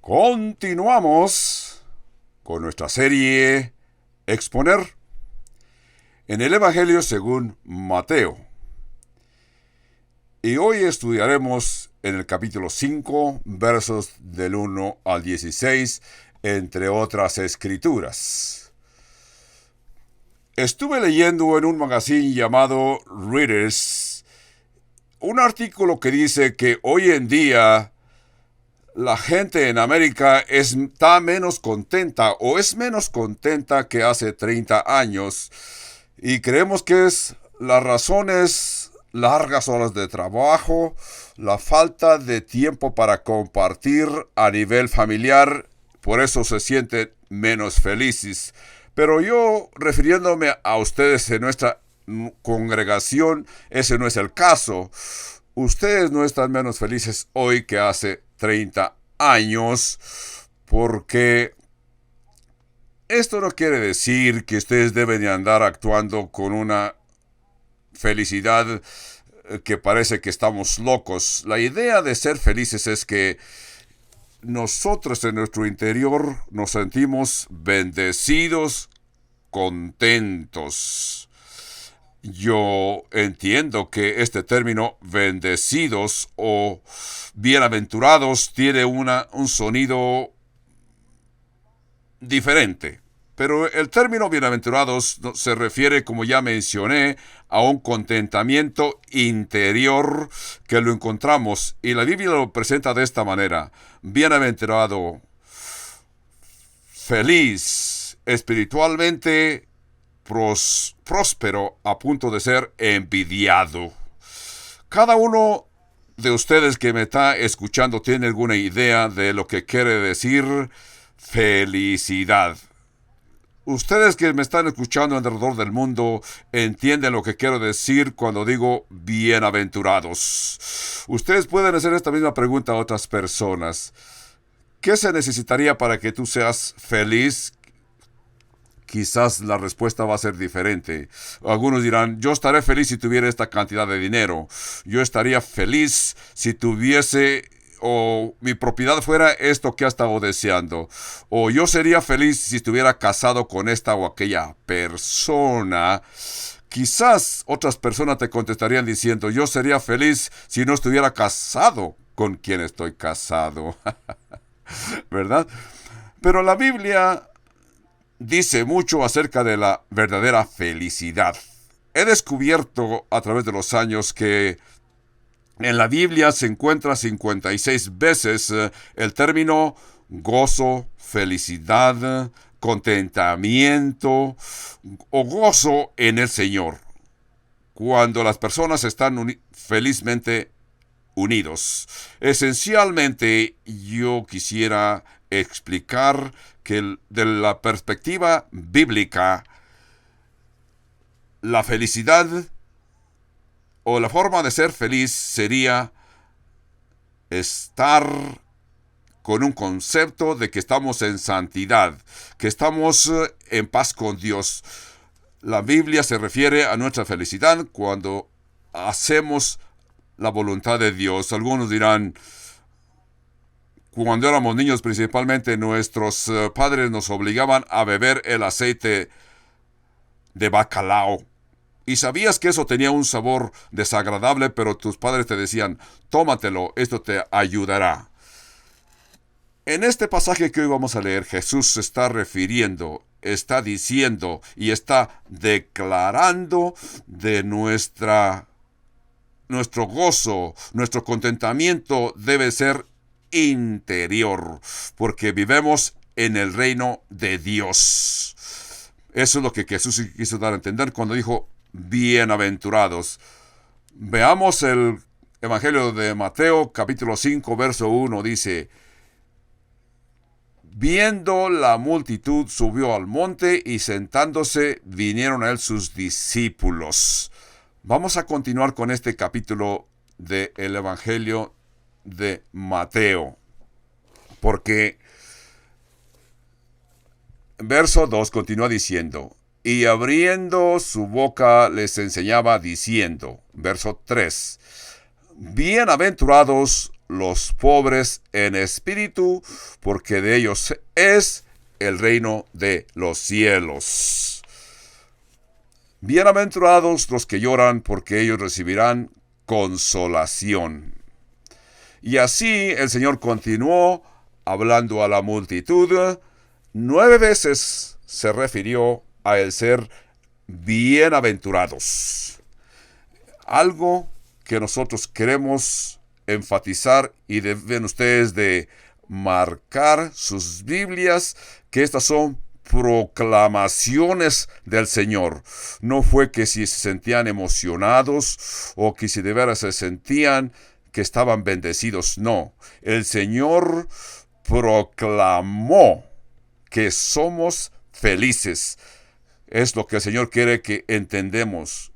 Continuamos con nuestra serie Exponer en el Evangelio según Mateo. Y hoy estudiaremos en el capítulo 5, versos del 1 al 16, entre otras escrituras. Estuve leyendo en un magazine llamado Readers un artículo que dice que hoy en día la gente en América está menos contenta o es menos contenta que hace 30 años. Y creemos que las razones largas horas de trabajo, la falta de tiempo para compartir a nivel familiar, por eso se sienten menos felices. Pero yo, refiriéndome a ustedes en nuestra congregación, ese no es el caso. Ustedes no están menos felices hoy que hace 30 años, porque esto no quiere decir que ustedes deben de andar actuando con una felicidad que parece que estamos locos. La idea de ser felices es que nosotros en nuestro interior nos sentimos bendecidos, contentos. Yo entiendo que este término bendecidos o bienaventurados tiene un sonido diferente. Pero el término bienaventurados se refiere, como ya mencioné, a un contentamiento interior que lo encontramos. Y la Biblia lo presenta de esta manera. Bienaventurado, feliz, espiritualmente próspero, a punto de ser envidiado. Cada uno de ustedes que me está escuchando tiene alguna idea de lo que quiere decir felicidad. Ustedes que me están escuchando alrededor del mundo entienden lo que quiero decir cuando digo bienaventurados. Ustedes pueden hacer esta misma pregunta a otras personas. ¿Qué se necesitaría para que tú seas feliz? Quizás la respuesta va a ser diferente. Algunos dirán, yo estaré feliz si tuviera esta cantidad de dinero. Yo estaría feliz si tuviese o mi propiedad fuera esto que ha estado deseando. O yo sería feliz si estuviera casado con esta o aquella persona. Quizás otras personas te contestarían diciendo, yo sería feliz si no estuviera casado con quien estoy casado. ¿Verdad? Pero la Biblia dice mucho acerca de la verdadera felicidad. He descubierto a través de los años que en la Biblia se encuentra 56 veces el término gozo, felicidad, contentamiento o gozo en el Señor. Cuando las personas están felizmente unidos. Esencialmente, yo quisiera explicar que de la perspectiva bíblica, la felicidad o la forma de ser feliz sería estar con un concepto de que estamos en santidad, que estamos en paz con Dios. La Biblia se refiere a nuestra felicidad cuando hacemos la voluntad de Dios. Algunos dirán, cuando éramos niños principalmente, nuestros padres nos obligaban a beber el aceite de bacalao. Y sabías que eso tenía un sabor desagradable, pero tus padres te decían, tómatelo, esto te ayudará. En este pasaje que hoy vamos a leer, Jesús se está refiriendo, está diciendo y está declarando de nuestro gozo, nuestro contentamiento debe ser interior, porque vivimos en el reino de Dios. Eso es lo que Jesús quiso dar a entender cuando dijo bienaventurados. Veamos el Evangelio de Mateo, capítulo 5, verso 1, dice: viendo la multitud, subió al monte y sentándose vinieron a él sus discípulos. Vamos a continuar con este capítulo del Evangelio de Mateo, porque verso 2 continúa diciendo, y abriendo su boca les enseñaba diciendo, verso 3, bienaventurados los pobres en espíritu, porque de ellos es el reino de los cielos. Bienaventurados los que lloran, porque ellos recibirán consolación. Y así el Señor continuó hablando a la multitud. 9 veces se refirió a el ser bienaventurados. Algo que nosotros queremos enfatizar, y deben ustedes de marcar sus Biblias, que estas son proclamaciones del Señor. No fue que si se sentían emocionados o que si de veras se sentían que estaban bendecidos. No, el Señor proclamó que somos felices. Es lo que el Señor quiere que entendamos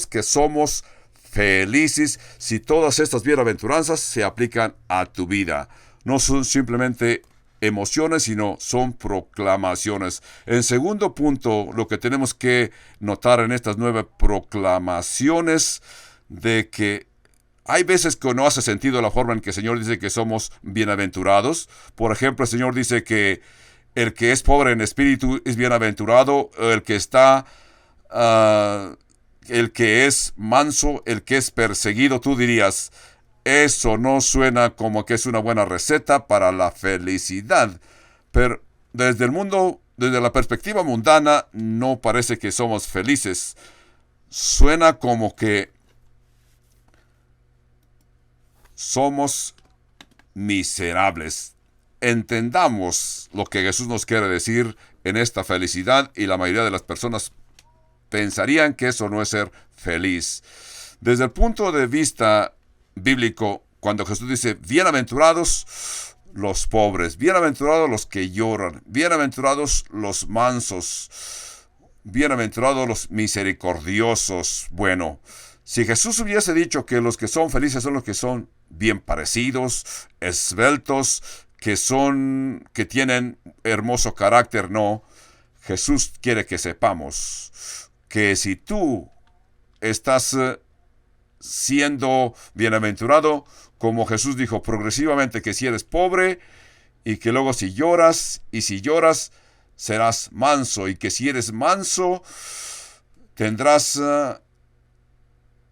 que somos felices si todas estas bienaventuranzas se aplican a tu vida. No son simplemente emociones, sino son proclamaciones. En segundo punto, lo que tenemos que notar en estas 9 proclamaciones, de que hay veces que no hace sentido la forma en que el Señor dice que somos bienaventurados. Por ejemplo, el Señor dice que el que es pobre en espíritu es bienaventurado, el que es manso, el que es perseguido. Tú dirías, eso no suena como que es una buena receta para la felicidad. Pero desde el mundo, desde la perspectiva mundana, no parece que somos felices. Suena como que somos miserables. Entendamos lo que Jesús nos quiere decir en esta felicidad, y la mayoría de las personas pensarían que eso no es ser feliz. Desde el punto de vista bíblico, cuando Jesús dice bienaventurados los pobres, bienaventurados los que lloran, bienaventurados los mansos, bienaventurados los misericordiosos. Bueno, si Jesús hubiese dicho que los que son felices son los que son bien parecidos, esbeltos, que tienen hermoso carácter, no. Jesús quiere que sepamos que si tú estás siendo bienaventurado, como Jesús dijo progresivamente, que si eres pobre, y que luego si lloras serás manso, y que si eres manso tendrás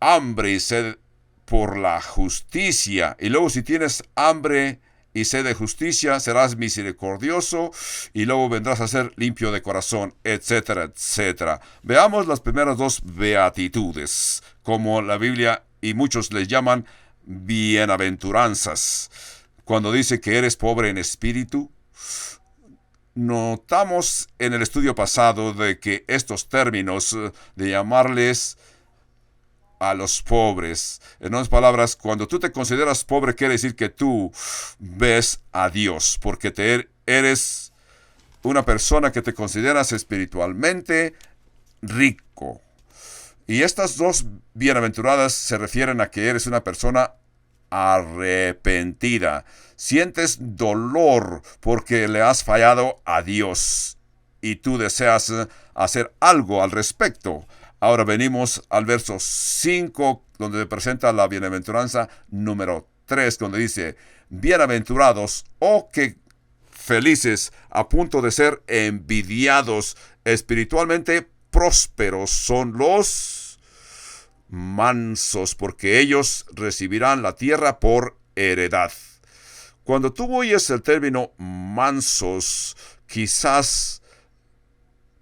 hambre y sed por la justicia, y luego si tienes hambre y sed de justicia, serás misericordioso, y luego vendrás a ser limpio de corazón, etcétera, etcétera. Veamos las primeras 2 beatitudes, como la Biblia y muchos les llaman bienaventuranzas. Cuando dice que eres pobre en espíritu, notamos en el estudio pasado de que estos términos de llamarles a los pobres, en otras palabras, cuando tú te consideras pobre, quiere decir que tú ves a Dios, porque eres una persona que te consideras espiritualmente rico. Y estas 2 bienaventuradas se refieren a que eres una persona arrepentida. Sientes dolor porque le has fallado a Dios y tú deseas hacer algo al respecto. Ahora venimos al verso 5, donde presenta la bienaventuranza número 3, donde dice, bienaventurados, que felices, a punto de ser envidiados, espiritualmente prósperos son los mansos, porque ellos recibirán la tierra por heredad. Cuando tú oyes el término mansos, quizás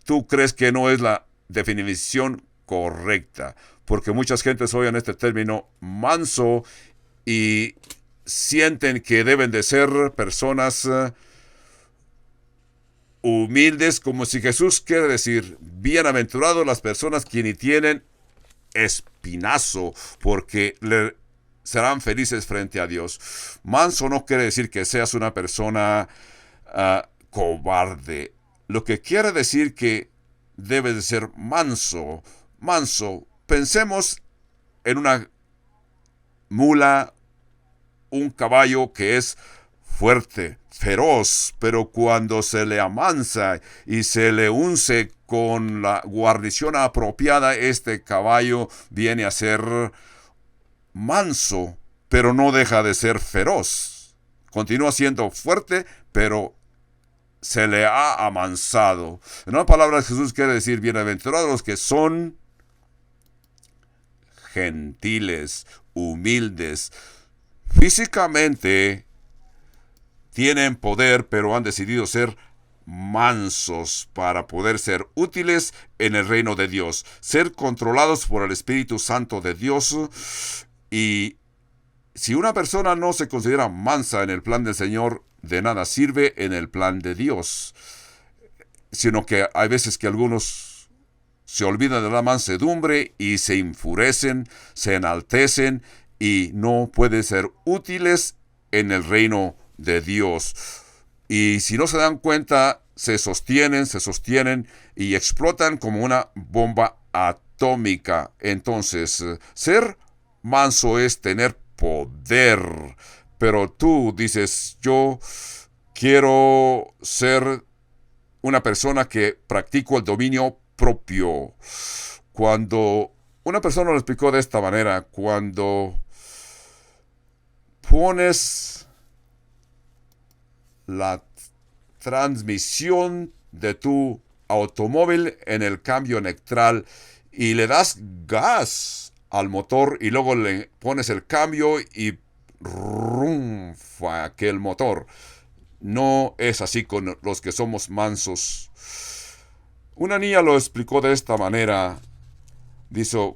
tú crees que no es la definición correcta, porque muchas gentes oyen este término manso y sienten que deben de ser personas humildes, como si Jesús quiere decir, bienaventurados las personas que ni tienen espinazo, porque serán felices frente a Dios. Manso no quiere decir que seas una persona cobarde. Lo que quiere decir que debe de ser manso. Pensemos en una mula, un caballo que es fuerte, feroz, pero cuando se le amansa y se le unce con la guarnición apropiada, este caballo viene a ser manso. pero no deja de ser feroz. Continúa siendo fuerte, pero se le ha amansado. En una palabra, Jesús quiere decir, bienaventurados los que son gentiles, humildes. Físicamente tienen poder, pero han decidido ser mansos para poder ser útiles en el reino de Dios, ser controlados por el Espíritu Santo de Dios. Y si una persona no se considera mansa en el plan del Señor, de nada sirve en el plan de Dios, sino que hay veces que algunos se olvidan de la mansedumbre y se enfurecen, se enaltecen y no pueden ser útiles en el reino de Dios. Y si no se dan cuenta, se sostienen y explotan como una bomba atómica. Entonces, ser manso es tener poder. Pero tú dices, yo quiero ser una persona que practico el dominio propio. Cuando una persona lo explicó de esta manera, cuando pones la transmisión de tu automóvil en el cambio neutral y le das gas al motor y luego le pones el cambio y rumfa aquel motor. No es así con los que somos mansos. Una niña lo explicó de esta manera. Dice,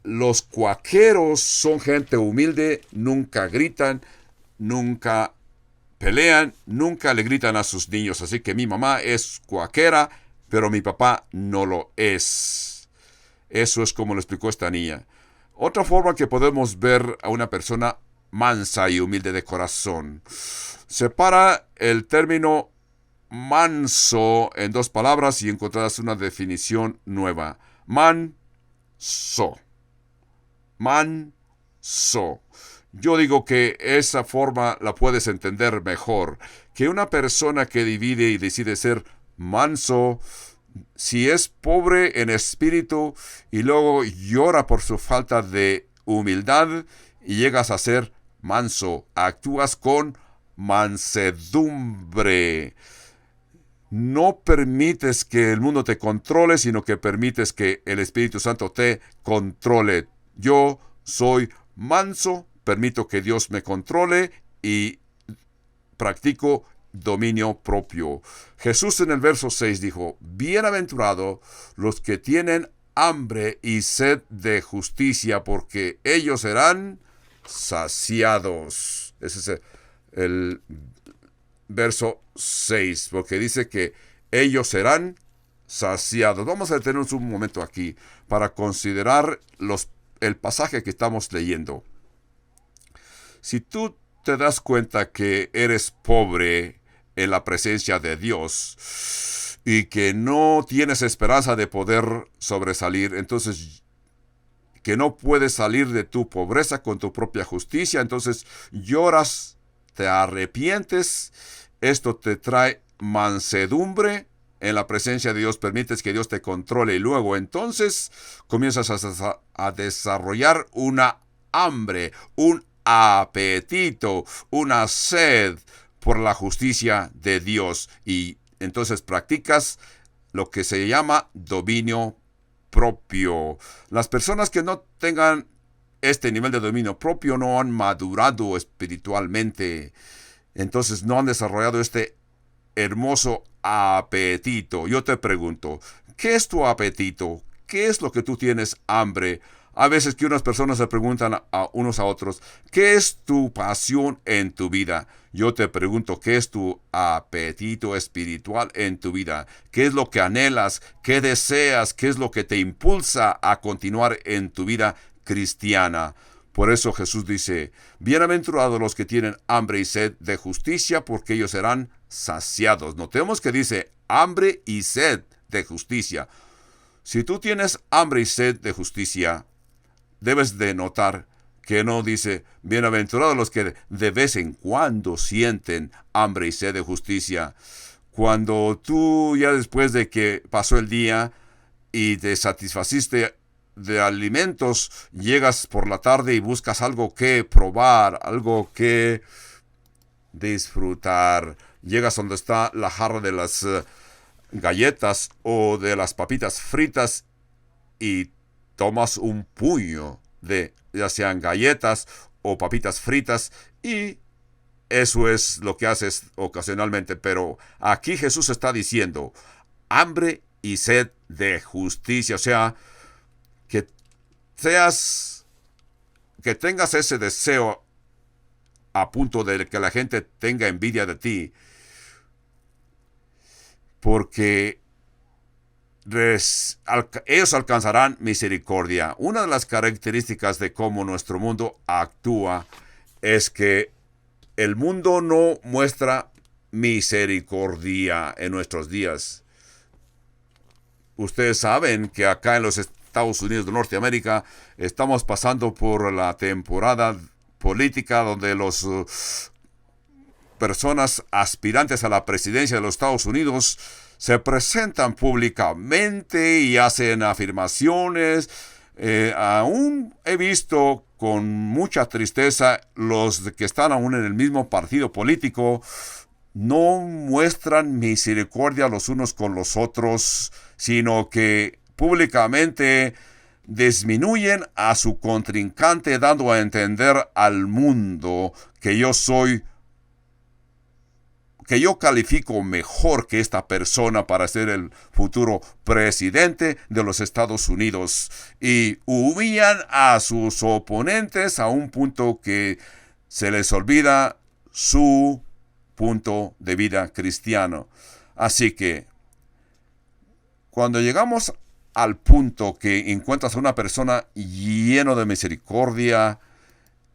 los cuaqueros son gente humilde, nunca gritan, nunca pelean, nunca le gritan a sus niños. Así que mi mamá es cuaquera, pero mi papá no lo es. Eso es como lo explicó esta niña. Otra forma que podemos ver a una persona mansa y humilde de corazón. Separa el término manso en dos palabras y encontrarás una definición nueva. Manso. Manso. Yo digo que esa forma la puedes entender mejor. Que una persona que divide y decide ser manso, si es pobre en espíritu y luego llora por su falta de humildad y llegas a ser manso, actúas con mansedumbre. No permites que el mundo te controle, sino que permites que el Espíritu Santo te controle. Yo soy manso, permito que Dios me controle y practico dominio propio. Jesús en el verso 6 dijo, bienaventurados los que tienen hambre y sed de justicia, porque ellos serán saciados. Ese es el verso 6, porque dice que ellos serán saciados. Vamos a detenernos un momento aquí para considerar el pasaje que estamos leyendo. Si tú te das cuenta que eres pobre en la presencia de Dios y que no tienes esperanza de poder sobresalir, entonces que no puedes salir de tu pobreza con tu propia justicia, entonces lloras, te arrepientes, esto te trae mansedumbre en la presencia de Dios, permites que Dios te controle y luego entonces comienzas a desarrollar una hambre, un apetito, una sed por la justicia de Dios y entonces practicas lo que se llama dominio propio. Las personas que no tengan este nivel de dominio propio no han madurado espiritualmente, entonces no han desarrollado este hermoso apetito. Yo te pregunto, ¿qué es tu apetito? ¿Qué es lo que tú tienes hambre? A veces que unas personas se preguntan a unos a otros, ¿qué es tu pasión en tu vida? Yo te pregunto, ¿qué es tu apetito espiritual en tu vida? ¿Qué es lo que anhelas? ¿Qué deseas? ¿Qué es lo que te impulsa a continuar en tu vida cristiana? Por eso Jesús dice, bienaventurados los que tienen hambre y sed de justicia, porque ellos serán saciados. Notemos que dice hambre y sed de justicia. Si tú tienes hambre y sed de justicia, debes de notar que no dice, bienaventurados los que de vez en cuando sienten hambre y sed de justicia. Cuando tú ya después de que pasó el día y te satisfaciste de alimentos, llegas por la tarde y buscas algo que probar, algo que disfrutar. Llegas donde está la jarra de las galletas o de las papitas fritas y tomas un puño de ya sean galletas o papitas fritas, y eso es lo que haces ocasionalmente. Pero aquí Jesús está diciendo hambre y sed de justicia, o sea, que que tengas ese deseo a punto de que la gente tenga envidia de ti, porque ellos alcanzarán misericordia. Una de las características de cómo nuestro mundo actúa es que el mundo no muestra misericordia en nuestros días. Ustedes saben que acá en los Estados Unidos de Norteamérica estamos pasando por la temporada política donde los personas aspirantes a la presidencia de los Estados Unidos se presentan públicamente y hacen afirmaciones. Aún he visto con mucha tristeza los que están aún en el mismo partido político no muestran misericordia los unos con los otros, sino que públicamente disminuyen a su contrincante, dando a entender al mundo que yo califico mejor que esta persona para ser el futuro presidente de los Estados Unidos, y humillan a sus oponentes a un punto que se les olvida su punto de vida cristiano. Así que cuando llegamos al punto que encuentras a una persona lleno de misericordia,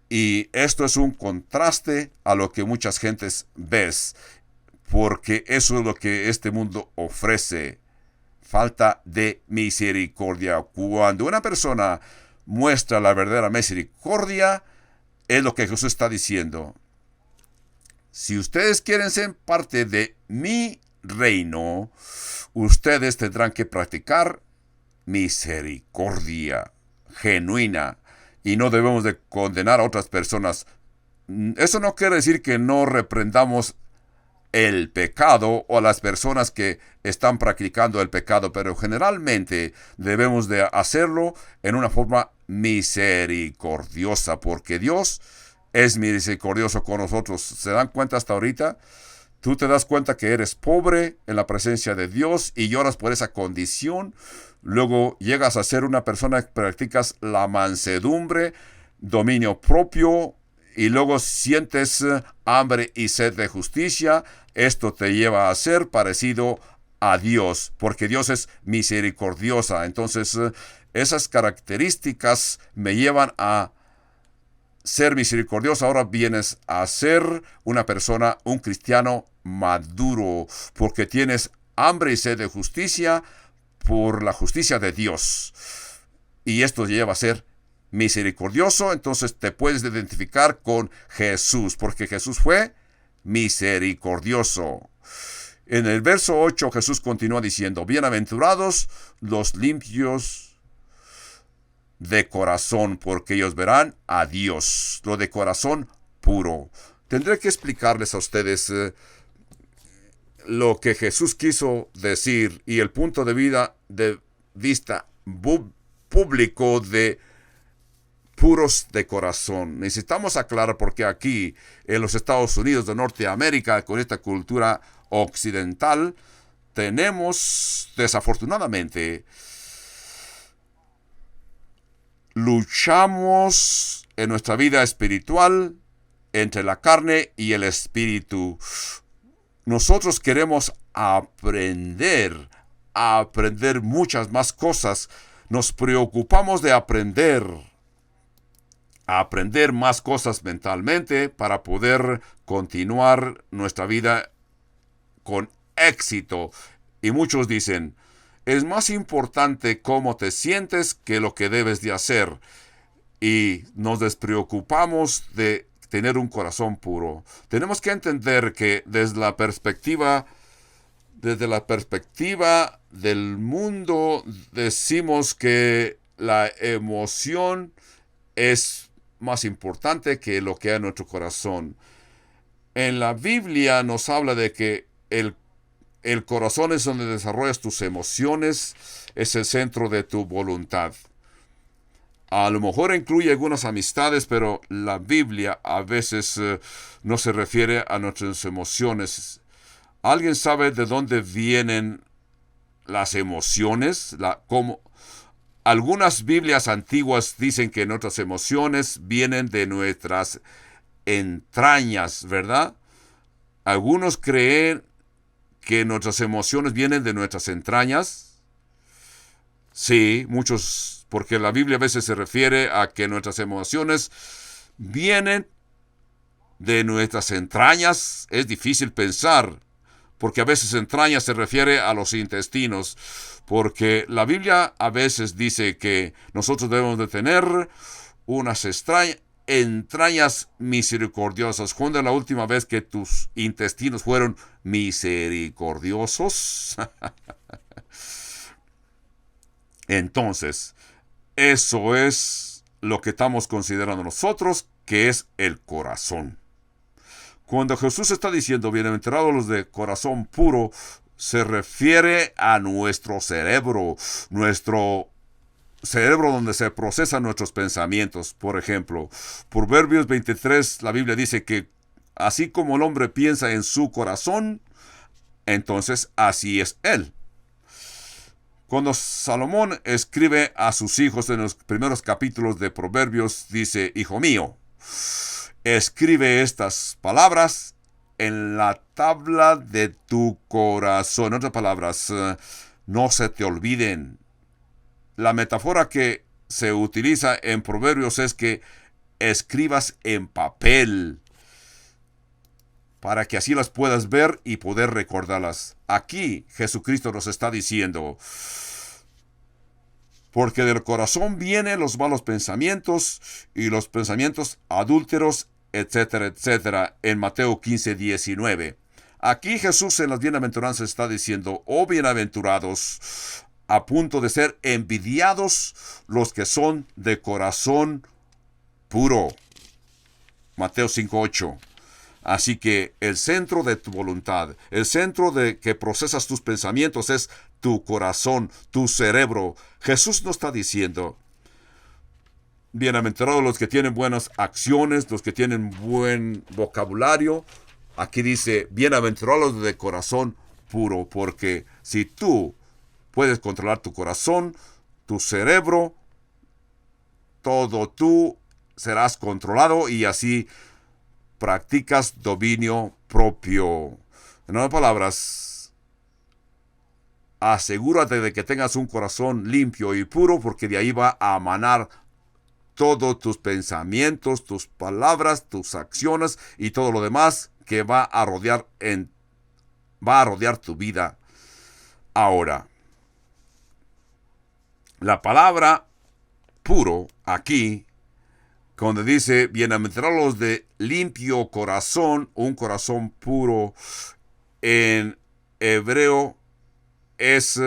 y esto es un contraste a lo que muchas gentes ves, porque eso es lo que este mundo ofrece: falta de misericordia. Cuando una persona muestra la verdadera misericordia, es lo que Jesús está diciendo: si ustedes quieren ser parte de mi reino, ustedes tendrán que practicar misericordia genuina, y no debemos de condenar a otras personas. Eso no quiere decir que no reprendamos el pecado o a las personas que están practicando el pecado, pero generalmente debemos de hacerlo en una forma misericordiosa, porque Dios es misericordioso con nosotros. ¿Se dan cuenta hasta ahorita? Tú te das cuenta que eres pobre en la presencia de Dios y lloras por esa condición. Luego llegas a ser una persona que practicas la mansedumbre, dominio propio, y luego sientes hambre y sed de justicia. Esto te lleva a ser parecido a Dios, porque Dios es misericordiosa. Entonces, esas características me llevan a ser misericordioso. Ahora vienes a ser una persona, un cristiano maduro, porque tienes hambre y sed de justicia por la justicia de Dios. Y esto lleva a ser misericordioso. Entonces te puedes identificar con Jesús, porque Jesús fue misericordioso. En el verso 8 Jesús continúa diciendo: bienaventurados los limpios de corazón, porque ellos verán a Dios. Lo de corazón puro. Tendré que explicarles a ustedes lo que Jesús quiso decir y el punto de vista público de puros de corazón. Necesitamos aclarar, porque aquí en los Estados Unidos de Norteamérica, con esta cultura occidental, tenemos desafortunadamente, luchamos en nuestra vida espiritual entre la carne y el espíritu. Nosotros queremos aprender muchas más cosas. Nos preocupamos de aprender más cosas mentalmente para poder continuar nuestra vida con éxito. Y muchos dicen: es más importante cómo te sientes que lo que debes de hacer. Y nos despreocupamos de tener un corazón puro. Tenemos que entender que desde la perspectiva del mundo, decimos que la emoción es más importante que lo que hay en nuestro corazón. En la Biblia nos habla de que el corazón es donde desarrollas tus emociones, es el centro de tu voluntad. A lo mejor incluye algunas amistades, pero la Biblia a veces no se refiere a nuestras emociones. ¿Alguien sabe de dónde vienen las emociones? Algunas Biblias antiguas dicen que nuestras emociones vienen de nuestras entrañas, ¿verdad? Algunos creen que nuestras emociones vienen de nuestras entrañas. Sí, muchos, porque la Biblia a veces se refiere a que nuestras emociones vienen de nuestras entrañas. Es difícil pensar, porque a veces entrañas se refiere a los intestinos, porque la Biblia a veces dice que nosotros debemos de tener unas entrañas misericordiosas. ¿Cuándo es la última vez que tus intestinos fueron misericordiosos? Entonces, eso es lo que estamos considerando nosotros, que es el corazón. Cuando Jesús está diciendo, bienaventurados los de corazón puro, se refiere a nuestro cerebro donde se procesan nuestros pensamientos. Por ejemplo, Proverbios 23, la Biblia dice que así como el hombre piensa en su corazón, entonces así es él. Cuando Salomón escribe a sus hijos en los primeros capítulos de Proverbios, dice, hijo mío, escribe estas palabras en la tabla de tu corazón. En otras palabras, no se te olviden. La metáfora que se utiliza en Proverbios es que escribas en papel para que así las puedas ver y poder recordarlas. Aquí Jesucristo nos está diciendo, porque del corazón vienen los malos pensamientos y los pensamientos adúlteros, etcétera, etcétera, en Mateo 15:19. Aquí Jesús en las bienaventuranzas está diciendo, oh bienaventurados, a punto de ser envidiados los que son de corazón puro. Mateo 5:8. Así que el centro de tu voluntad, el centro de que procesas tus pensamientos es tu corazón, tu cerebro. Jesús nos está diciendo, bienaventurados los que tienen buenas acciones, los que tienen buen vocabulario. Aquí dice, bienaventurados de corazón puro, porque si tú puedes controlar tu corazón, tu cerebro, todo tú serás controlado y así practicas dominio propio. En otras palabras, asegúrate de que tengas un corazón limpio y puro, porque de ahí va a emanar todos tus pensamientos, tus palabras, tus acciones y todo lo demás que va a rodear tu vida. Ahora, la palabra puro aquí, cuando dice bienaventurados los de limpio corazón, un corazón puro, en hebreo es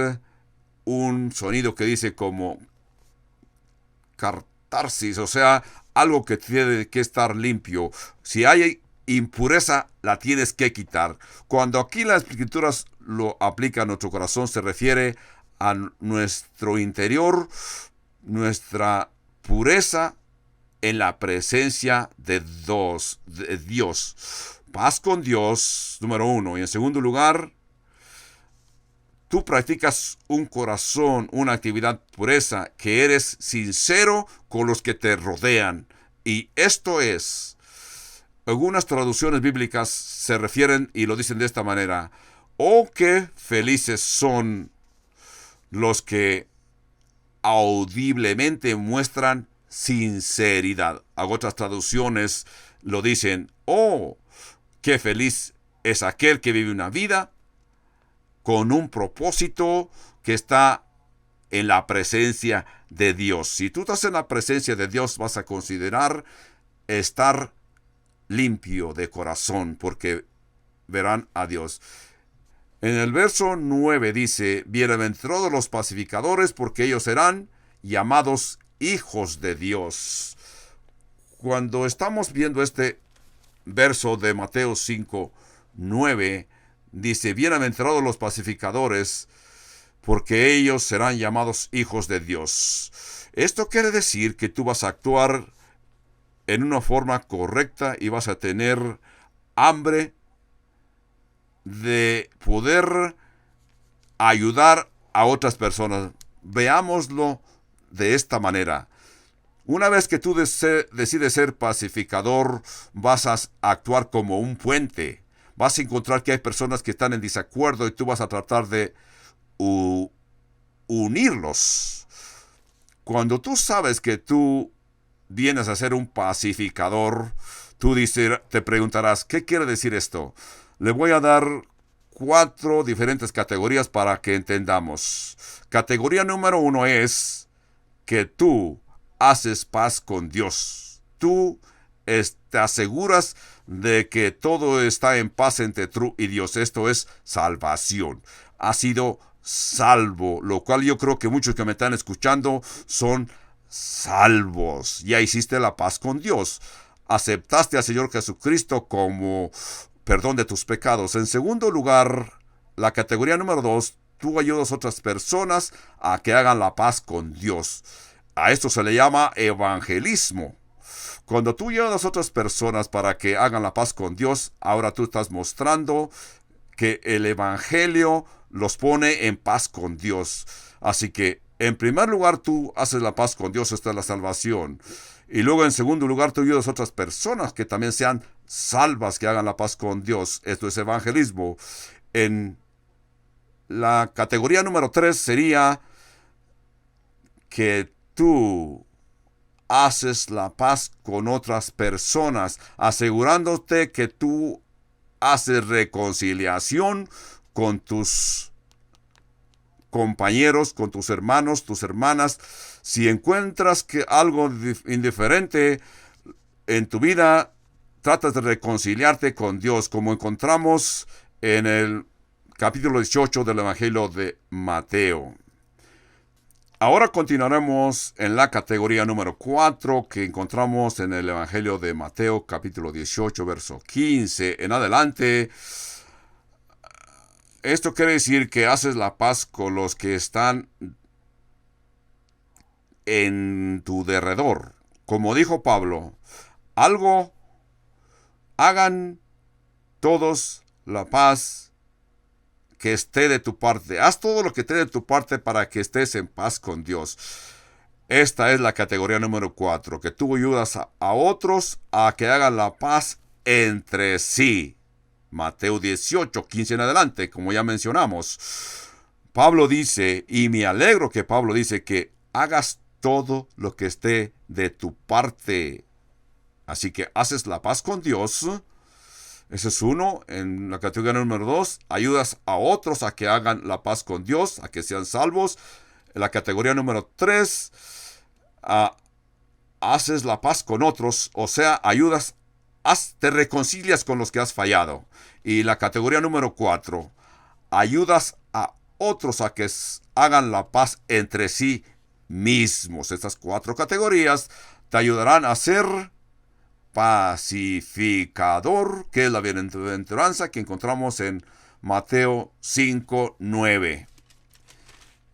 un sonido que dice como catarsis, o sea, algo que tiene que estar limpio. Si hay impureza, la tienes que quitar. Cuando aquí las escrituras lo aplican a nuestro corazón, se refiere a nuestro interior, nuestra pureza en la presencia de Dios. Paz con Dios, número uno. Y en segundo lugar, tú practicas un corazón, una actividad pureza, que eres sincero con los que te rodean. Y esto es, algunas traducciones bíblicas se refieren y lo dicen de esta manera, oh, qué felices son los que audiblemente muestran sinceridad. Otras traducciones lo dicen, oh, qué feliz es aquel que vive una vida con un propósito que está en la presencia de Dios. Si tú estás en la presencia de Dios, vas a considerar estar limpio de corazón, porque verán a Dios. En el verso 9 dice, bienaventurados los pacificadores, porque ellos serán llamados hijos de Dios. Cuando estamos viendo este verso de Mateo 5:9, dice: bienaventurados los pacificadores, porque ellos serán llamados hijos de Dios. Esto quiere decir que tú vas a actuar en una forma correcta y vas a tener hambre de poder ayudar a otras personas. Veámoslo de esta manera. Una vez que tú decides ser pacificador, vas a actuar como un puente. Vas a encontrar que hay personas que están en desacuerdo y tú vas a tratar de unirlos. Cuando tú sabes que tú vienes a ser un pacificador, tú te preguntarás, ¿qué quiere decir esto? Le voy a dar 4 diferentes categorías para que entendamos. Categoría número 1 es que tú haces paz con Dios. Tú te aseguras de que todo está en paz entre tú y Dios. Esto es salvación. Has sido salvo, lo cual yo creo que muchos que me están escuchando son salvos. Ya hiciste la paz con Dios. Aceptaste al Señor Jesucristo como perdón de tus pecados. En segundo lugar, la categoría número 2, tú ayudas a otras personas a que hagan la paz con Dios. A esto se le llama evangelismo. Cuando tú ayudas a otras personas para que hagan la paz con Dios, ahora tú estás mostrando que el evangelio los pone en paz con Dios. Así que, en primer lugar, tú haces la paz con Dios, esta es la salvación. Y luego, en segundo lugar, tú ayudas a otras personas que también sean salvas, que hagan la paz con Dios. Esto es evangelismo. En la categoría número 3 sería que tú haces la paz con otras personas, asegurándote que tú haces reconciliación con tus compañeros, con tus hermanos, tus hermanas. Si encuentras que algo indiferente en tu vida, tratas de reconciliarte con Dios, como encontramos en el capítulo 18 del Evangelio de Mateo. Ahora continuaremos en la categoría número 4 que encontramos en el Evangelio de Mateo, capítulo 18, verso 15 en adelante. Esto quiere decir que haces la paz con los que están en tu derredor. Como dijo Pablo, hagan todos la paz que esté de tu parte. Haz todo lo que esté de tu parte para que estés en paz con Dios. Esta es la categoría número 4, que tú ayudas a otros a que hagan la paz entre sí. Mateo 18, 15 en adelante, como ya mencionamos. Pablo dice, y me alegro que Pablo dice que hagas todo lo que esté de tu parte. Así que haces la paz con Dios. Ese es uno. En la categoría número 2, ayudas a otros a que hagan la paz con Dios, a que sean salvos. En la categoría número 3, haces la paz con otros, o sea, te reconcilias con los que has fallado. Y la categoría número 4, ayudas a otros a que hagan la paz entre sí mismos. Estas 4 categorías te ayudarán a ser pacificador, que es la bienaventuranza que encontramos en Mateo 5:9.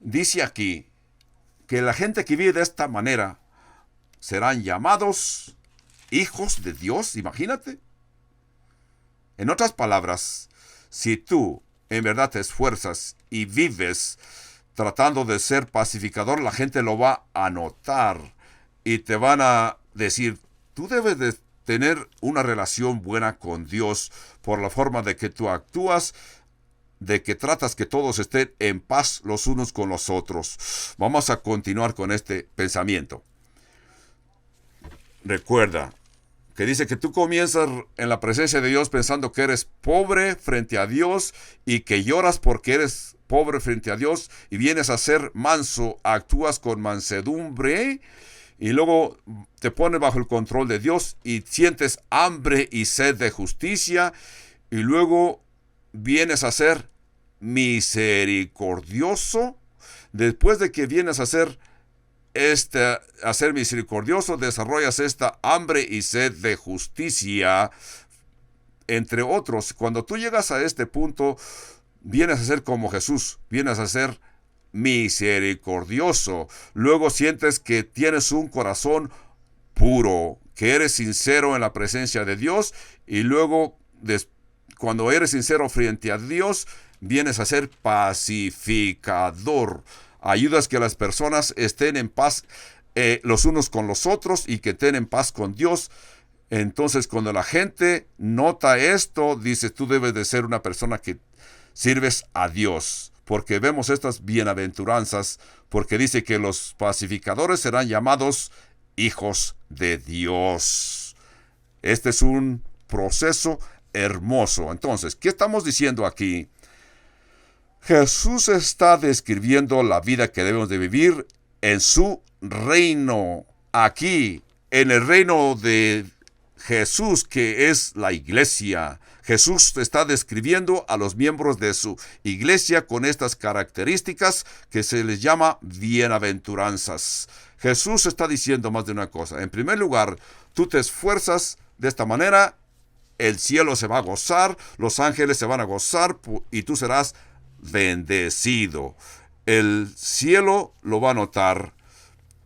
Dice aquí que la gente que vive de esta manera serán llamados hijos de Dios. Imagínate. En otras palabras, si tú en verdad te esfuerzas y vives tratando de ser pacificador, la gente lo va a notar y te van a decir, tú debes de tener una relación buena con Dios por la forma de que tú actúas, de que tratas que todos estén en paz los unos con los otros. Vamos a continuar con este pensamiento. Recuerda que dice que tú comienzas en la presencia de Dios pensando que eres pobre frente a Dios y que lloras porque eres pobre frente a Dios y vienes a ser manso, actúas con mansedumbre y luego te pones bajo el control de Dios y sientes hambre y sed de justicia y luego vienes a ser misericordioso. Después de que vienes a ser a ser misericordioso, desarrollas esta hambre y sed de justicia, entre otros. Cuando tú llegas a este punto, vienes a ser como Jesús, vienes a ser misericordioso. Luego sientes que tienes un corazón puro, que eres sincero en la presencia de Dios, y luego cuando eres sincero frente a Dios, vienes a ser pacificador. Ayudas que las personas estén en paz los unos con los otros y que estén en paz con Dios. Entonces, cuando la gente nota esto, dice, tú debes de ser una persona que sirves a Dios. Porque vemos estas bienaventuranzas, porque dice que los pacificadores serán llamados hijos de Dios. Este es un proceso hermoso. Entonces, ¿qué estamos diciendo aquí? Jesús está describiendo la vida que debemos de vivir en su reino. Aquí, en el reino de Jesús, que es la iglesia. Jesús está describiendo a los miembros de su iglesia con estas características que se les llama bienaventuranzas. Jesús está diciendo más de una cosa. En primer lugar, tú te esfuerzas de esta manera, el cielo se va a gozar, los ángeles se van a gozar y tú serás bendecido. El cielo lo va a notar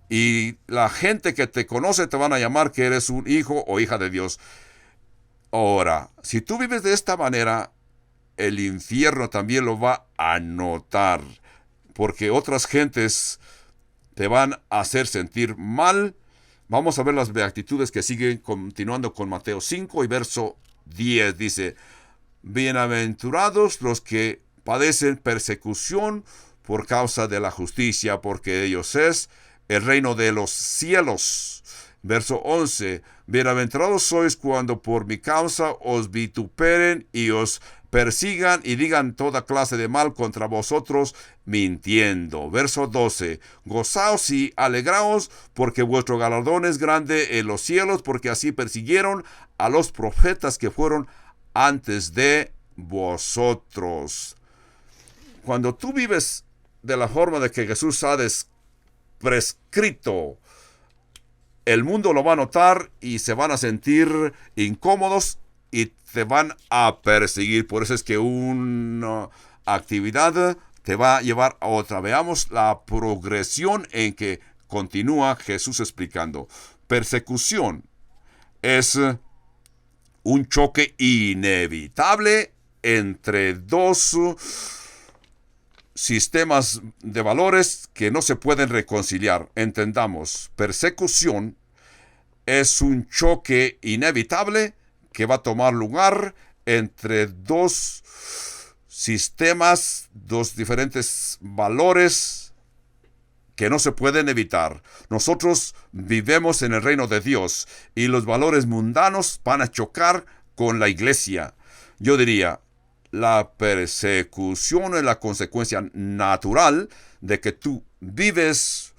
y la gente que te conoce te van a llamar que eres un hijo o hija de Dios. Ahora, si tú vives de esta manera, el infierno también lo va a notar, porque otras gentes te van a hacer sentir mal. Vamos a ver las beatitudes que siguen continuando con Mateo 5 y verso 10. Dice, bienaventurados los que padecen persecución por causa de la justicia, porque de ellos es el reino de los cielos. Verso 11. Bienaventurados sois cuando por mi causa os vituperen y os persigan y digan toda clase de mal contra vosotros mintiendo. Verso 12. Gozaos y alegraos, porque vuestro galardón es grande en los cielos, porque así persiguieron a los profetas que fueron antes de vosotros. Cuando tú vives de la forma de que Jesús ha prescrito, el mundo lo va a notar y se van a sentir incómodos y te van a perseguir. Por eso es que una actividad te va a llevar a otra. Veamos la progresión en que continúa Jesús explicando. Persecución es un choque inevitable entre dos sistemas de valores que no se pueden reconciliar. Entendamos, persecución es un choque inevitable que va a tomar lugar entre dos sistemas, dos diferentes valores que no se pueden evitar. Nosotros vivimos en el reino de Dios y los valores mundanos van a chocar con la iglesia. Yo diría, la persecución es la consecuencia natural de que tú vives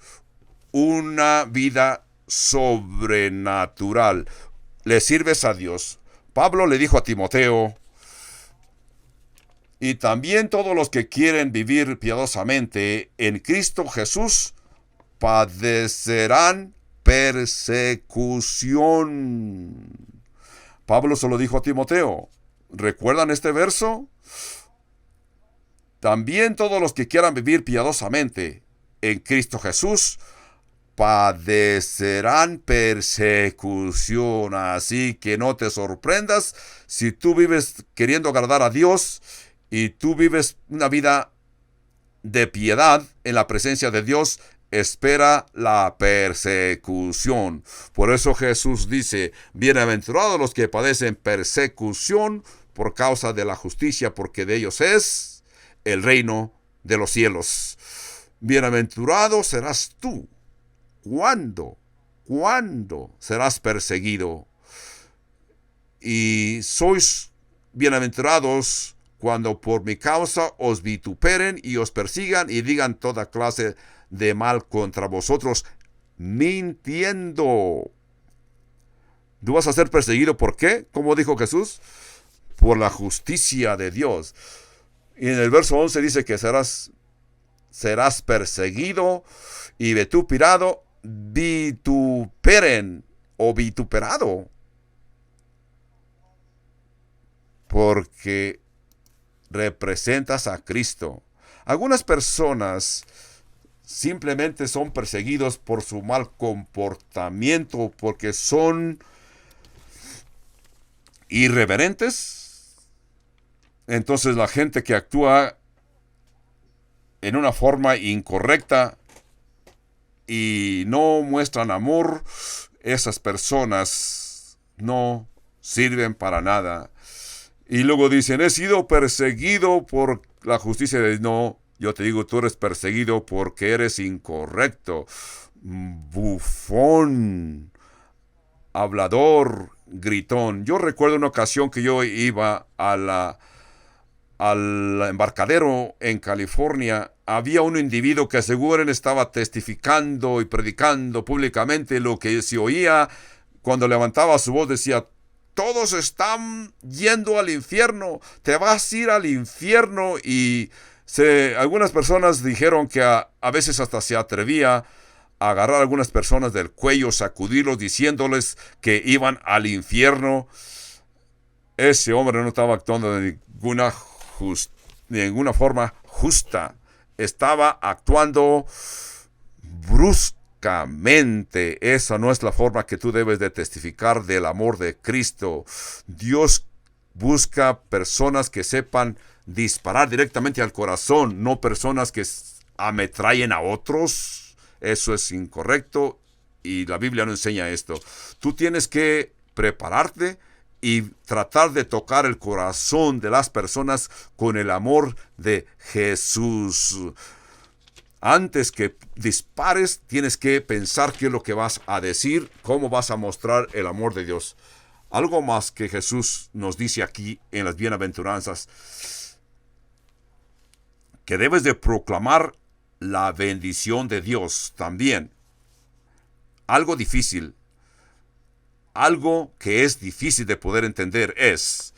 una vida sobrenatural. Le sirves a Dios. Pablo le dijo a Timoteo, y también todos los que quieren vivir piadosamente en Cristo Jesús padecerán persecución. Pablo se lo dijo a Timoteo. ¿Recuerdan este verso? También todos los que quieran vivir piadosamente en Cristo Jesús padecerán persecución. Así que no te sorprendas si tú vives queriendo agradar a Dios y tú vives una vida de piedad en la presencia de Dios. Espera la persecución. Por eso Jesús dice, bienaventurados los que padecen persecución por causa de la justicia, porque de ellos es el reino de los cielos. Bienaventurado serás tú. ¿Cuándo? ¿Cuándo serás perseguido? Y sois bienaventurados cuando por mi causa os vituperen y os persigan y digan toda clase de mal contra vosotros, mintiendo. Tú vas a ser perseguido, ¿por qué? Como dijo Jesús, por la justicia de Dios. Y en el verso 11 dice que serás serás perseguido y vituperen o vituperado, porque representas a Cristo. Algunas personas simplemente son perseguidos por su mal comportamiento, porque son irreverentes. Entonces la gente que actúa en una forma incorrecta y no muestran amor, esas personas no sirven para nada. Y luego dicen, he sido perseguido por la justicia de Dios. No, yo te digo, tú eres perseguido porque eres incorrecto. Bufón, hablador, gritón. Yo recuerdo una ocasión que yo iba al embarcadero en California. Había un individuo que seguro estaba testificando y predicando públicamente. Lo que se oía cuando levantaba su voz decía, todos están yendo al infierno, te vas a ir al infierno. Y algunas personas dijeron que a veces hasta se atrevía a agarrar a algunas personas del cuello, sacudirlos, diciéndoles que iban al infierno. Ese hombre no estaba actuando de ninguna forma justa. Estaba actuando bruscamente. Esa no es la forma que tú debes de testificar del amor de Cristo. Dios busca personas que sepan disparar directamente al corazón, no personas que ametrallen a otros. Eso es incorrecto y la Biblia no enseña esto. Tú tienes que prepararte y tratar de tocar el corazón de las personas con el amor de Jesús. Antes que dispares, tienes que pensar qué es lo que vas a decir, cómo vas a mostrar el amor de Dios. Algo más que Jesús nos dice aquí en las bienaventuranzas, que debes de proclamar la bendición de Dios también. Algo difícil, algo que es difícil de poder entender es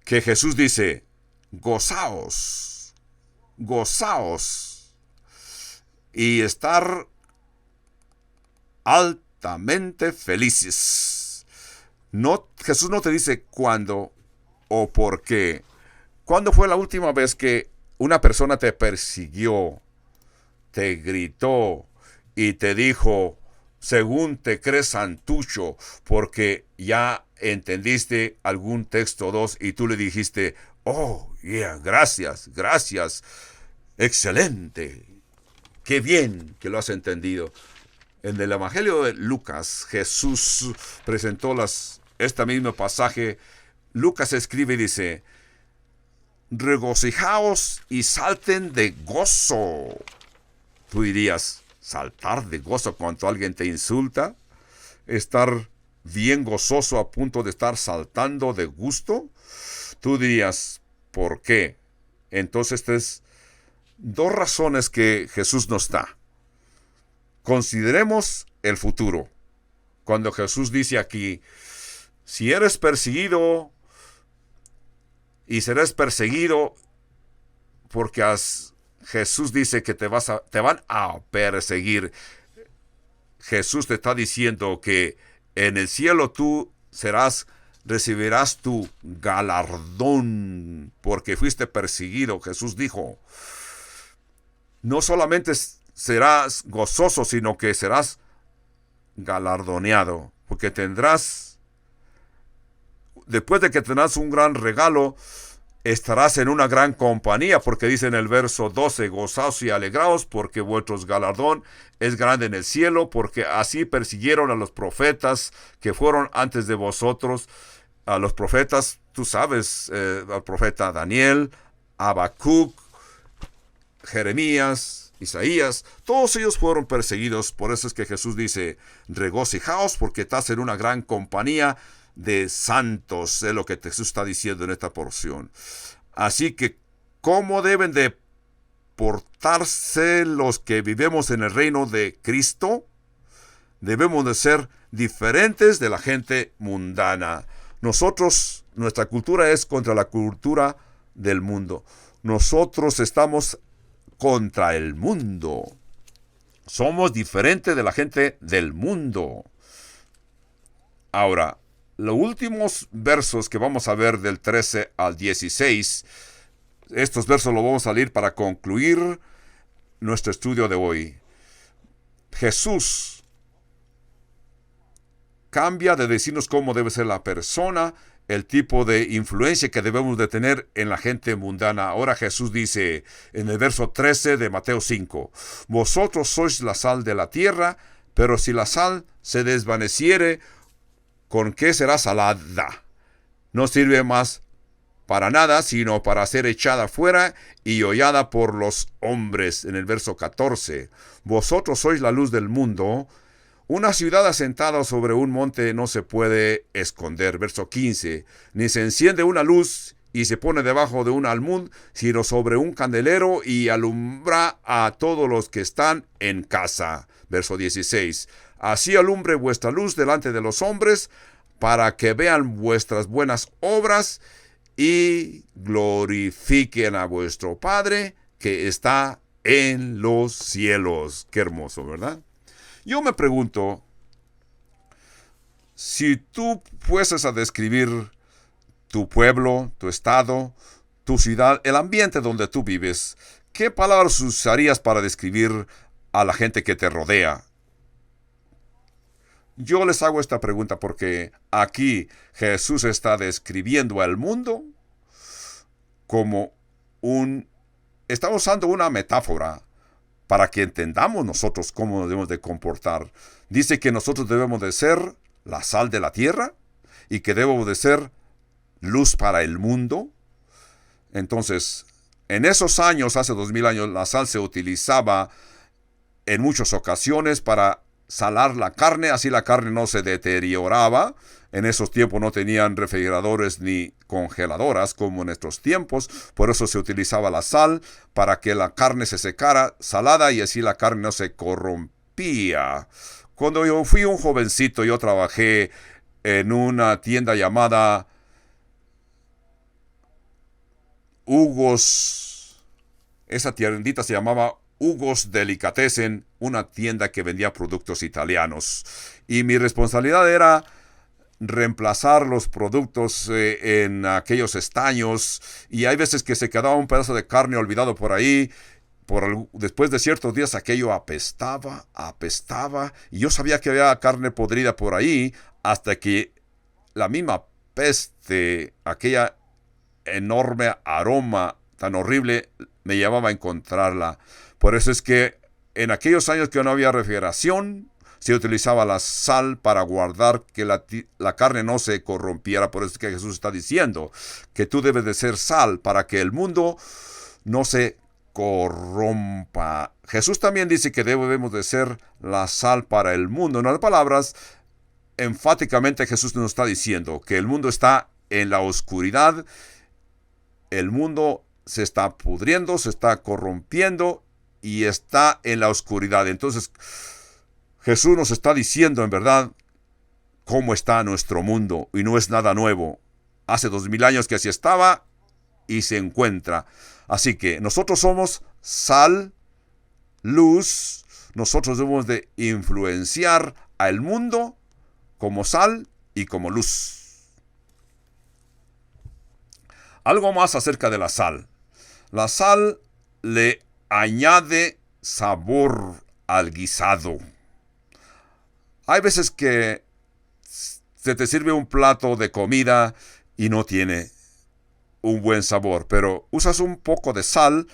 que Jesús dice, gozaos, gozaos, y estar altamente felices. No, Jesús no te dice cuándo o por qué. ¿Cuándo fue la última vez que una persona te persiguió, te gritó y te dijo, según te crees santucho, porque ya entendiste algún texto 2 y tú le dijiste, oh, yeah, gracias, excelente, qué bien que lo has entendido? En el Evangelio de Lucas, Jesús presentó este mismo pasaje. Lucas escribe y dice, regocijaos y salten de gozo. Tú dirías, saltar de gozo cuando alguien te insulta, estar bien gozoso a punto de estar saltando de gusto. Tú dirías, ¿por qué? Entonces, estas dos razones que Jesús nos da. Consideremos el futuro. Cuando Jesús dice aquí, si eres perseguido y serás perseguido porque Jesús dice que te van a perseguir. Jesús te está diciendo que en el cielo tú recibirás tu galardón porque fuiste perseguido. Jesús dijo, no solamente serás gozoso, sino que serás galardoneado, porque después de que tendrás un gran regalo, estarás en una gran compañía, porque dice en el verso 12, gozaos y alegraos, porque vuestro galardón es grande en el cielo, porque así persiguieron a los profetas que fueron antes de vosotros. A los profetas, tú sabes, al profeta Daniel, Habacuc, Jeremías, Isaías, todos ellos fueron perseguidos. Por eso es que Jesús dice, regocijaos porque estás en una gran compañía de santos, es lo que Jesús está diciendo en esta porción. Así que, ¿cómo deben de portarse los que vivimos en el reino de Cristo? Debemos de ser diferentes de la gente mundana. Nuestra cultura es contra la cultura del mundo. Nosotros estamos contra el mundo. Somos diferentes de la gente del mundo. Ahora, los últimos versos que vamos a ver del 13 al 16, estos versos los vamos a leer para concluir nuestro estudio de hoy. Jesús cambia de decirnos cómo debe ser la persona, el tipo de influencia que debemos de tener en la gente mundana. Ahora Jesús dice en el verso 13 de Mateo 5, vosotros sois la sal de la tierra, pero si la sal se desvaneciere, ¿con qué será salada? No sirve más para nada, sino para ser echada fuera y hollada por los hombres. En el verso 14, vosotros sois la luz del mundo. Una ciudad asentada sobre un monte no se puede esconder. Verso 15, ni se enciende una luz y se pone debajo de un almud, sino sobre un candelero y alumbra a todos los que están en casa. Verso 16, así alumbre vuestra luz delante de los hombres, para que vean vuestras buenas obras y glorifiquen a vuestro Padre que está en los cielos. Qué hermoso, ¿verdad? Yo me pregunto, si tú fueses a describir tu pueblo, tu estado, tu ciudad, el ambiente donde tú vives, ¿qué palabras usarías para describir a la gente que te rodea? Yo les hago esta pregunta porque aquí Jesús está describiendo al mundo como está usando una metáfora para que entendamos nosotros cómo nos debemos de comportar. Dice que nosotros debemos de ser la sal de la tierra y que debemos de ser luz para el mundo. Entonces, en esos años, hace 2000 años, la sal se utilizaba en muchas ocasiones para salar la carne, así la carne no se deterioraba. En esos tiempos no tenían refrigeradores ni congeladoras como en estos tiempos, por eso se utilizaba la sal para que la carne se secara salada y así la carne no se corrompía. Cuando yo fui un jovencito, yo trabajé en una tienda llamada Hugo's. Esa tiendita se llamaba Hugo's Delicatessen, una tienda que vendía productos italianos. Y mi responsabilidad era reemplazar los productos en aquellos estaños, y hay veces que se quedaba un pedazo de carne olvidado por ahí. Después de ciertos días aquello apestaba, y yo sabía que había carne podrida por ahí, hasta que la misma peste, aquella enorme aroma tan horrible, me llevaba a encontrarla. Por eso es que en aquellos años que no había refrigeración, se utilizaba la sal para guardar que la carne no se corrompiera. Por eso es que Jesús está diciendo que tú debes de ser sal para que el mundo no se corrompa. Jesús también dice que debemos de ser la sal para el mundo. En otras palabras, enfáticamente Jesús nos está diciendo que el mundo está en la oscuridad. El mundo se está pudriendo, se está corrompiendo y está en la oscuridad. Entonces, Jesús nos está diciendo en verdad cómo está nuestro mundo, y no es nada nuevo. Hace 2000 años que así estaba y se encuentra. Así que nosotros somos sal, luz. Nosotros debemos de influenciar al mundo como sal y como luz. Algo más acerca de la sal. La sal le añade sabor al guisado. Hay veces que se te sirve un plato de comida y no tiene un buen sabor, pero usas un poco de sal,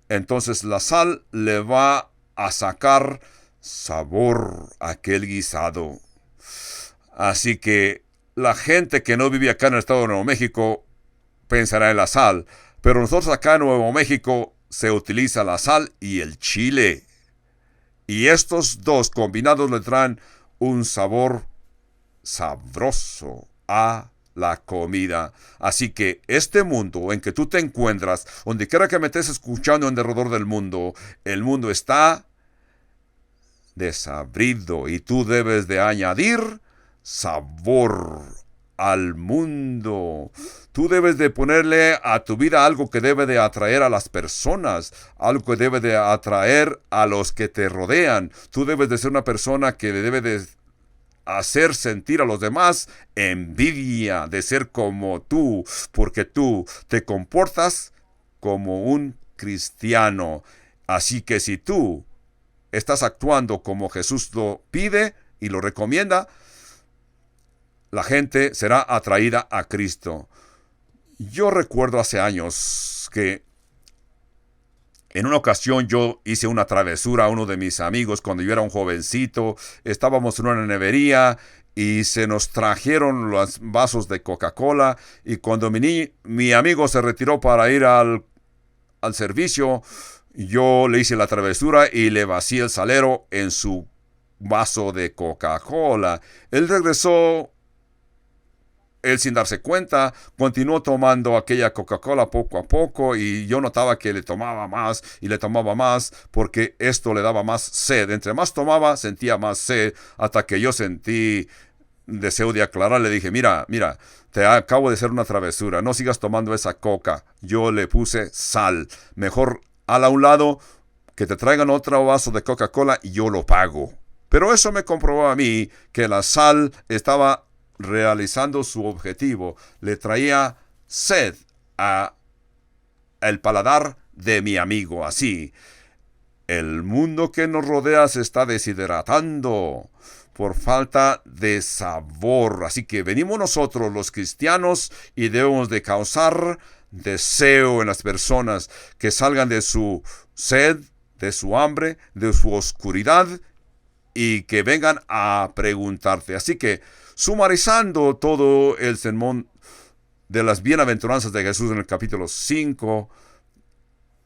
entonces la sal le va a sacar sabor a aquel guisado. Así que la gente que no vive acá en el estado de Nuevo México pensará en la sal, pero nosotros acá en Nuevo México se utiliza la sal y el chile. Y estos dos combinados le traen un sabor sabroso a la comida. Así que este mundo en que tú te encuentras, donde quiera que me estés escuchando en derredor del mundo, el mundo está desabrido y tú debes de añadir sabor al mundo. Tú debes de ponerle a tu vida algo que debe de atraer a las personas, algo que debe de atraer a los que te rodean. Tú debes de ser una persona que debe de hacer sentir a los demás envidia de ser como tú, porque tú te comportas como un cristiano. Así que si tú estás actuando como Jesús lo pide y lo recomienda, la gente será atraída a Cristo. Yo recuerdo hace años que en una ocasión yo hice una travesura a uno de mis amigos cuando yo era un jovencito. Estábamos en una nevería y se nos trajeron los vasos de Coca-Cola. Y cuando mi amigo se retiró para ir al servicio, yo le hice la travesura y le vacié el salero en su vaso de Coca-Cola. Él regresó. Él, sin darse cuenta, continuó tomando aquella Coca-Cola poco a poco, y yo notaba que le tomaba más y le tomaba más porque esto le daba más sed. Entre más tomaba, sentía más sed, hasta que yo sentí deseo de aclarar. Le dije, mira, te acabo de hacer una travesura, no sigas tomando esa coca. Yo le puse sal. Mejor hala a un lado, que te traigan otro vaso de Coca-Cola y yo lo pago. Pero eso me comprobó a mí que la sal estaba realizando su objetivo. Le traía sed a el paladar de mi amigo. Así, el mundo que nos rodea se está deshidratando por falta de sabor. Así que venimos nosotros los cristianos y debemos de causar deseo en las personas, que salgan de su sed, de su hambre, de su oscuridad, y que vengan a preguntarte. Así que, sumarizando todo el sermón de las bienaventuranzas de Jesús en el capítulo 5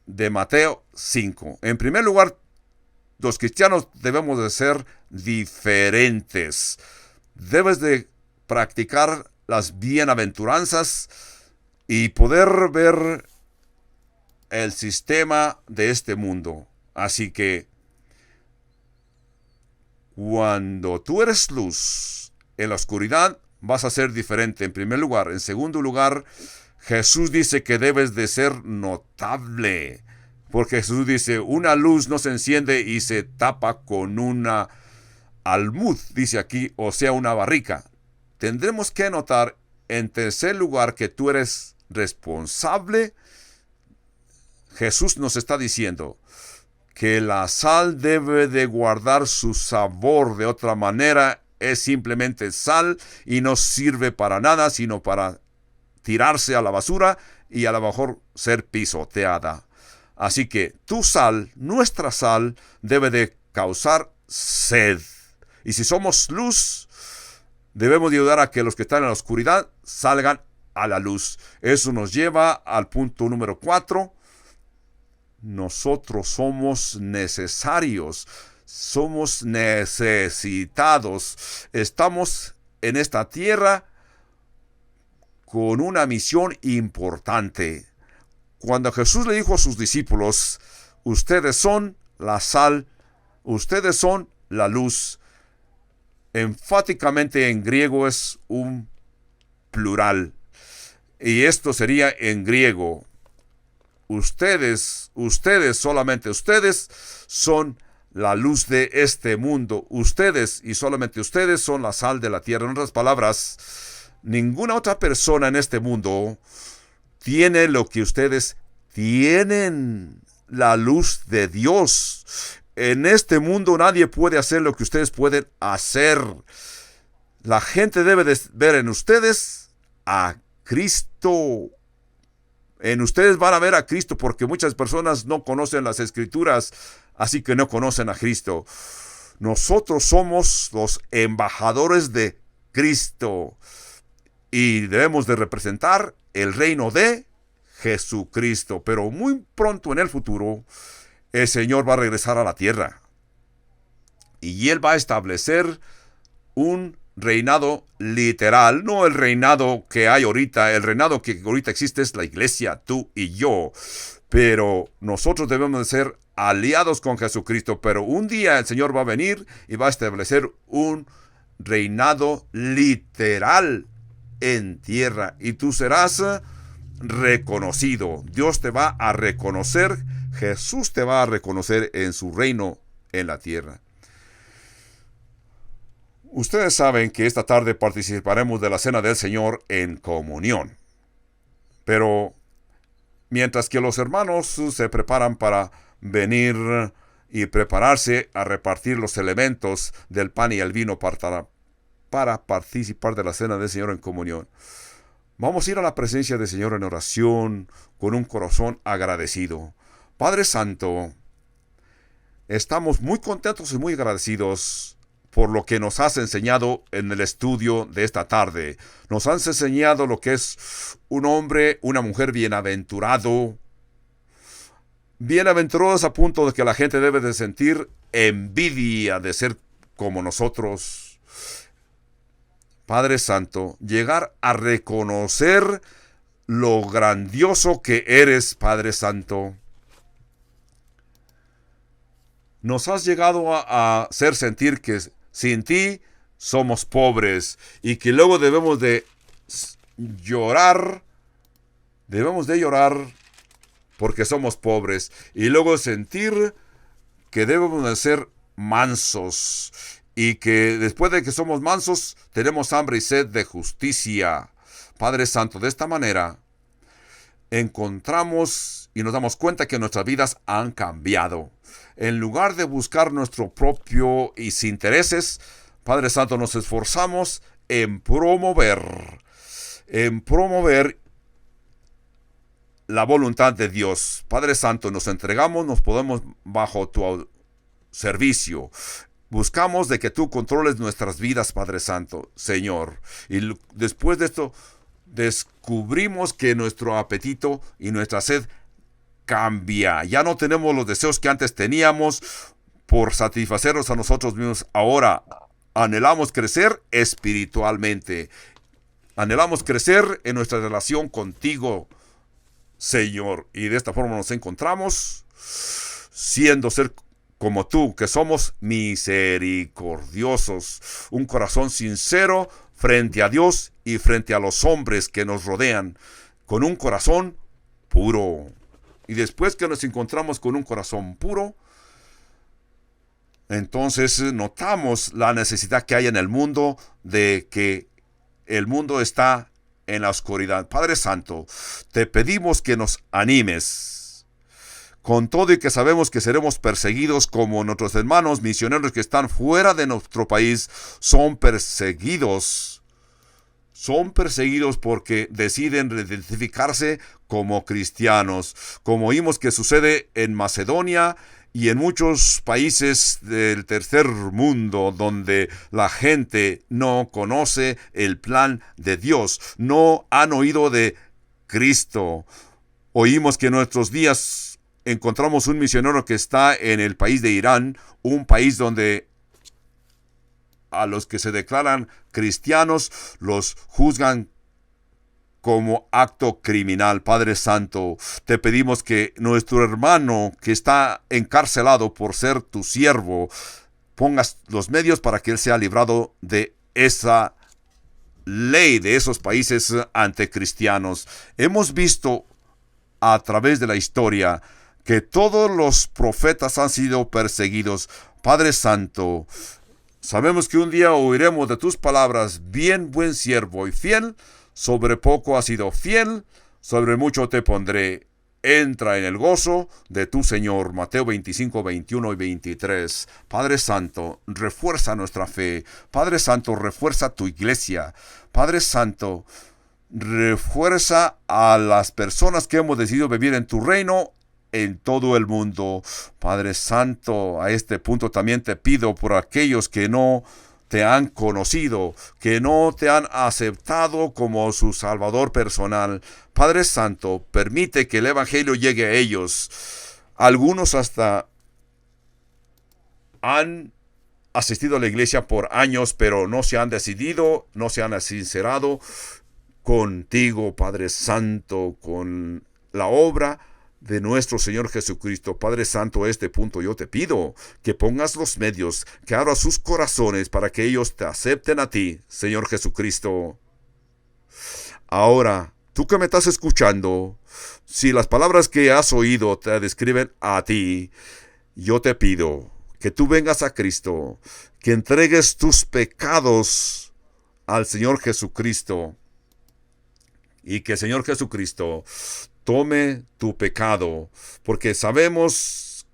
de Mateo 5. En primer lugar, los cristianos debemos de ser diferentes. Debes de practicar las bienaventuranzas y poder ver el sistema de este mundo. Así que, cuando tú eres luz en la oscuridad, vas a ser diferente, en primer lugar. En segundo lugar, Jesús dice que debes de ser notable, porque Jesús dice, una luz no se enciende y se tapa con una almud, dice aquí, o sea, una barrica. Tendremos que notar, en tercer lugar, que tú eres responsable. Jesús nos está diciendo que la sal debe de guardar su sabor. De otra manera, es simplemente sal y no sirve para nada, sino para tirarse a la basura y a lo mejor ser pisoteada. Así que tu sal, nuestra sal, debe de causar sed. Y si somos luz, debemos de ayudar a que los que están en la oscuridad salgan a la luz. Eso nos lleva al punto número 4. Nosotros somos necesarios, somos necesitados. Estamos en esta tierra con una misión importante. Cuando Jesús le dijo a sus discípulos, ustedes son la sal, ustedes son la luz, enfáticamente en griego es un plural. Y esto sería en griego: ustedes, solamente ustedes son la luz de este mundo. Ustedes y solamente ustedes son la sal de la tierra. En otras palabras, ninguna otra persona en este mundo tiene lo que ustedes tienen, la luz de Dios. En este mundo nadie puede hacer lo que ustedes pueden hacer. La gente debe de ver en ustedes a Cristo. En ustedes van a ver a Cristo, porque muchas personas no conocen las Escrituras, así que no conocen a Cristo. Nosotros somos los embajadores de Cristo y debemos de representar el reino de Jesucristo. Pero muy pronto en el futuro, el Señor va a regresar a la tierra y Él va a establecer un reinado literal, no el reinado que hay ahorita. El reinado que ahorita existe es la iglesia, tú y yo. Pero nosotros debemos de ser aliados con Jesucristo. Pero un día el Señor va a venir y va a establecer un reinado literal. en tierra, y tú serás reconocido. Dios te va a reconocer, Jesús te va a reconocer en su reino en la tierra. Ustedes saben que esta tarde participaremos de la Cena del Señor en comunión. Pero mientras que los hermanos se preparan para venir y prepararse a repartir los elementos del pan y el vino para participar de la Cena del Señor en comunión, vamos a ir a la presencia del Señor en oración con un corazón agradecido. Padre Santo, estamos muy contentos y muy agradecidos por lo que nos has enseñado en el estudio de esta tarde. Nos has enseñado lo que es un hombre, una mujer bienaventurado. Bienaventurados a punto de que la gente debe de sentir envidia de ser como nosotros. Padre Santo, llegar a reconocer lo grandioso que eres, Padre Santo. Nos has llegado a hacer sentir que sin ti somos pobres y que luego debemos de llorar porque somos pobres, y luego sentir que debemos de ser mansos, y que después de que somos mansos tenemos hambre y sed de justicia. Padre Santo, de esta manera encontramos y nos damos cuenta que nuestras vidas han cambiado. En lugar de buscar nuestro propio intereses, Padre Santo, nos esforzamos en promover la voluntad de Dios. Padre Santo, nos entregamos, nos ponemos bajo tu servicio. Buscamos de que tú controles nuestras vidas, Padre Santo, Señor. Y después de esto, descubrimos que nuestro apetito y nuestra sed cambia. Ya no tenemos los deseos que antes teníamos por satisfacernos a nosotros mismos. Ahora anhelamos crecer espiritualmente. Anhelamos crecer en nuestra relación contigo, Señor. Y de esta forma nos encontramos siendo ser como tú, que somos misericordiosos. Un corazón sincero frente a Dios y frente a los hombres que nos rodean. Con un corazón puro. Y después que nos encontramos con un corazón puro, entonces notamos la necesidad que hay en el mundo, de que el mundo está en la oscuridad. Padre Santo, te pedimos que nos animes. Con todo y que sabemos que seremos perseguidos, como nuestros hermanos misioneros que están fuera de nuestro país son perseguidos. Son perseguidos porque deciden identificarse como cristianos, como oímos que sucede en Macedonia y en muchos países del tercer mundo, donde la gente no conoce el plan de Dios, no han oído de Cristo. Oímos que en nuestros días encontramos un misionero que está en el país de Irán, un país donde a los que se declaran cristianos los juzgan como acto criminal. Padre Santo, te pedimos que nuestro hermano que está encarcelado por ser tu siervo, pongas los medios para que él sea librado de esa ley de esos países anticristianos. Hemos visto a través de la historia que todos los profetas han sido perseguidos. Padre Santo, sabemos que un día oiremos de tus palabras: bien, buen siervo y fiel, sobre poco has sido fiel, sobre mucho te pondré. Entra en el gozo de tu Señor. Mateo 25, 21 y 23. Padre Santo, refuerza nuestra fe. Padre Santo, refuerza tu iglesia. Padre Santo, refuerza a las personas que hemos decidido vivir en tu reino en todo el mundo. Padre Santo, a este punto también te pido por aquellos que no te han conocido, que no te han aceptado como su Salvador personal. Padre Santo, permite que el Evangelio llegue a ellos. Algunos hasta han asistido a la iglesia por años, pero no se han decidido, no se han sincerado contigo, Padre Santo, con la obra de nuestro Señor Jesucristo. Padre Santo, a este punto yo te pido que pongas los medios, que abras sus corazones para que ellos te acepten a ti, Señor Jesucristo. Ahora, tú que me estás escuchando, si las palabras que has oído te describen a ti, yo te pido que tú vengas a Cristo, que entregues tus pecados al Señor Jesucristo y que el Señor Jesucristo tome tu pecado, porque sabemos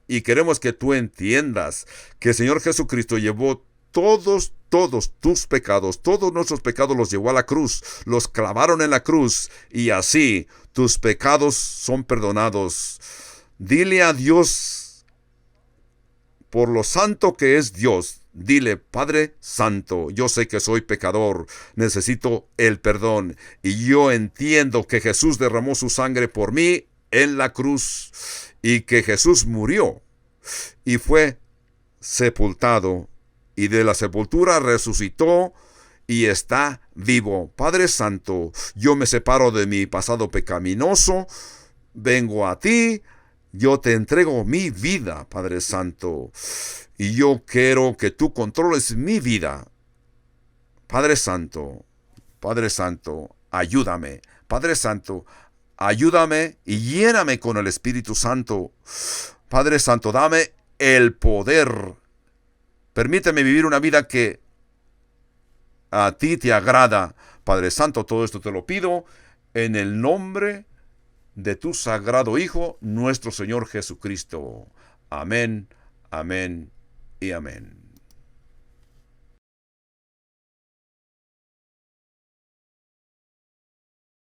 y queremos que tú entiendas que el Señor Jesucristo llevó todos tus pecados, todos nuestros pecados los llevó a la cruz, los clavaron en la cruz y así tus pecados son perdonados. Dile a Dios, por lo santo que es Dios, dile: Padre Santo, yo sé que soy pecador, necesito el perdón y yo entiendo que Jesús derramó su sangre por mí en la cruz y que Jesús murió y fue sepultado y de la sepultura resucitó y está vivo. Padre Santo, yo me separo de mi pasado pecaminoso, vengo a ti, yo te entrego mi vida, Padre Santo, y yo quiero que tú controles mi vida. Padre Santo, ayúdame. Padre Santo, ayúdame y lléname con el Espíritu Santo. Padre Santo, dame el poder. Permíteme vivir una vida que a ti te agrada. Padre Santo, todo esto te lo pido en el nombre de tu sagrado Hijo, nuestro Señor Jesucristo. Amén, amén y amén.